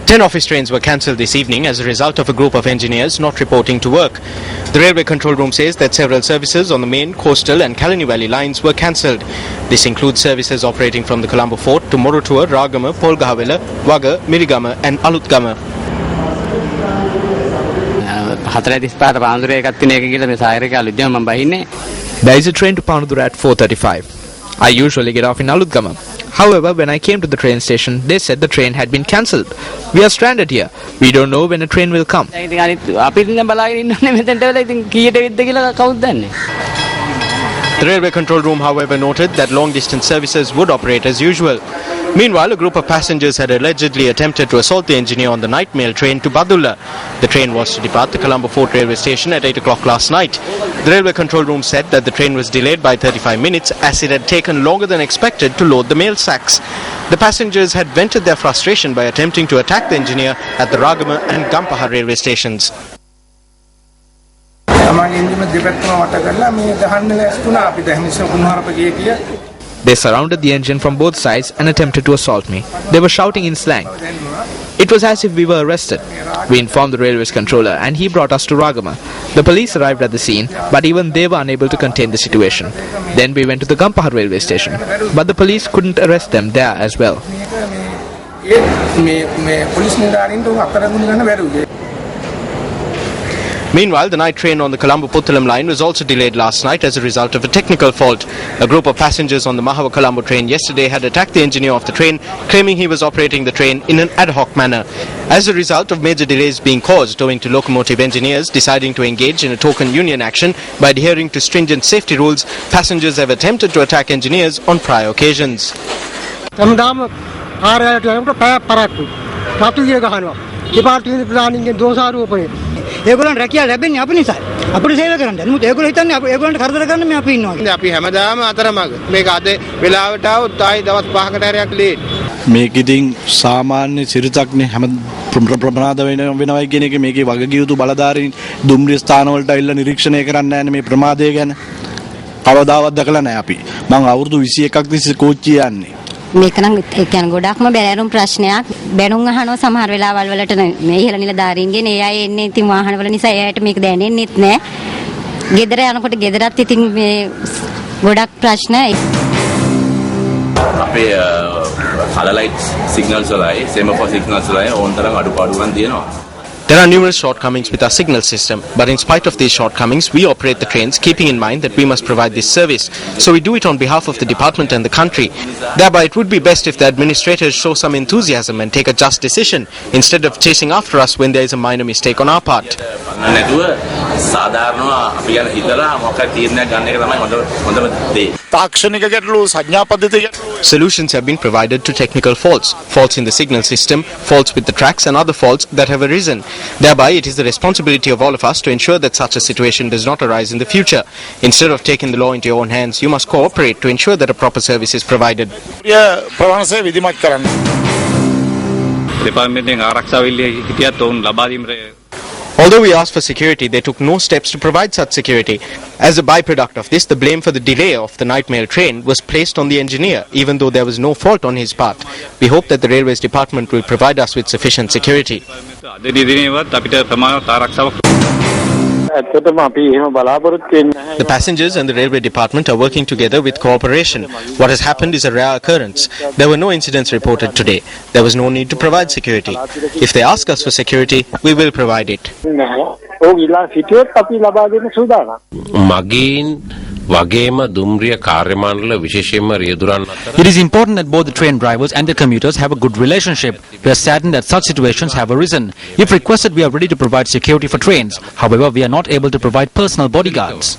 10 office trains were cancelled this evening as a result of a group of engineers not reporting to work. The railway control room says that several services on the main, coastal and Kalani Valley lines were cancelled. This includes services operating from the Colombo Fort to Moratuwa, Ragama, Polgahawela, Waga, Mirigama and Alutgama. There is a train to Panudura at 4:35. I usually get off in Alutgama. However, when I came to the train station, they said the train had been cancelled. We are stranded here. We don't know when a train will come. The railway control room, however, noted that long-distance services would operate as usual. Meanwhile, a group of passengers had allegedly attempted to assault the engineer on the night mail train to Badulla. The train was to depart the Colombo Fort railway station at 8 o'clock last night. The railway control room said that the train was delayed by 35 minutes as it had taken longer than expected to load the mail sacks. The passengers had vented their frustration by attempting to attack the engineer at the Ragama and Gampaha railway stations. They surrounded the engine from both sides and attempted to assault me. They were shouting in slang. It was as if we were arrested. We informed the railway's controller and he brought us to Ragama. The police arrived at the scene, but even they were unable to contain the situation. Then we went to the Gampaha railway station, but the police couldn't arrest them there as well. Meanwhile, the night train on the Colombo-Puttalam line was also delayed last night as a result of a technical fault. A group of passengers on the Mahawa-Colombo train yesterday had attacked the engineer of the train, claiming he was operating the train in an ad hoc manner. As a result of major delays being caused owing to locomotive engineers deciding to engage in a token union action by adhering to stringent safety rules, passengers have attempted to attack engineers on prior occasions. ඒගොල්ලන් රැකියාව ලැබෙන්නේ අපි නිසායි. අපිට සේවය කරන්න. නමුත් ඒගොල්ලෝ හිතන්නේ ඒගොල්ලන්ට කරදර කරන්න මේ අපි ඉන්නවා. අපි හැමදාම අතරමඟ. මේක අද වෙලාවට આવුත් ආයි දවස් 5කට හැරයක් ලේට්. මේක ඉතින් සාමාන්‍ය සිරිතක්නේ හැම ප්‍රමාද වෙනවයි කියන එක මේකේ වගකීතු බලධාරීන් දුම්රිය ස්ථාන වලට ඇවිල්ලා නිරීක්ෂණය කරන්න නැහැ මේ ප්‍රමාදය ගැන. කවදාවත් දැකලා නැහැ අපි. මම අවුරුදු 21ක් තිස්සේ කෝච්චිය යන්නේ. මේක නම් ඒ කියන්නේ ගොඩක්ම බැලෑරුම් ප්‍රශ්නයක්. බැනුම් අහනවා සමහර වෙලාවල් වලට මේ ඉහළ නිලධාරීන්ගෙන් ඒ අය එන්නේ ඉතින් වාහනවල නිසා ඒ අයට මේක දැනෙන්නෙත් නැහැ. ගෙදර යනකොට ගෙදරත් ඉතින් මේ ගොඩක් ප්‍රශ්න. අපේ කලර් ලයිට් සිග්නල්ස් වලයි සෙමෆෝර් සිග්නල්ස් වලයි ඕන තරම් අඩුපාඩුකම් තියෙනවා. There are numerous shortcomings with our signal system, but in spite of these shortcomings, we operate the trains keeping in mind that we must provide this service. So we do it on behalf of the department and the country. Thereby, it would be best if the administrators show some enthusiasm and take a just decision instead of chasing after us when there is a minor mistake on our part. Solutions have been provided to technical faults in the signal system, faults with the tracks and other faults that have arisen. Thereby, it is the responsibility of all of us to ensure that such a situation does not arise in the future. Instead of taking the law into your own hands, you must cooperate to ensure that a proper service is provided. Although we asked for security, they took no steps to provide such security. As a byproduct of this, the blame for the delay of the night mail train was placed on the engineer, even though there was no fault on his part. We hope that the Railways Department will provide us with sufficient security. The passengers and the Railway Department are working together with cooperation. What has happened is a rare occurrence. There were no incidents reported today. There was no need to provide security. If they ask us for security, we will provide it. It is important that both the train drivers and the commuters have a good relationship. We are saddened that such situations have arisen. If requested, we are ready to provide security for trains. However, we are not able to provide personal bodyguards.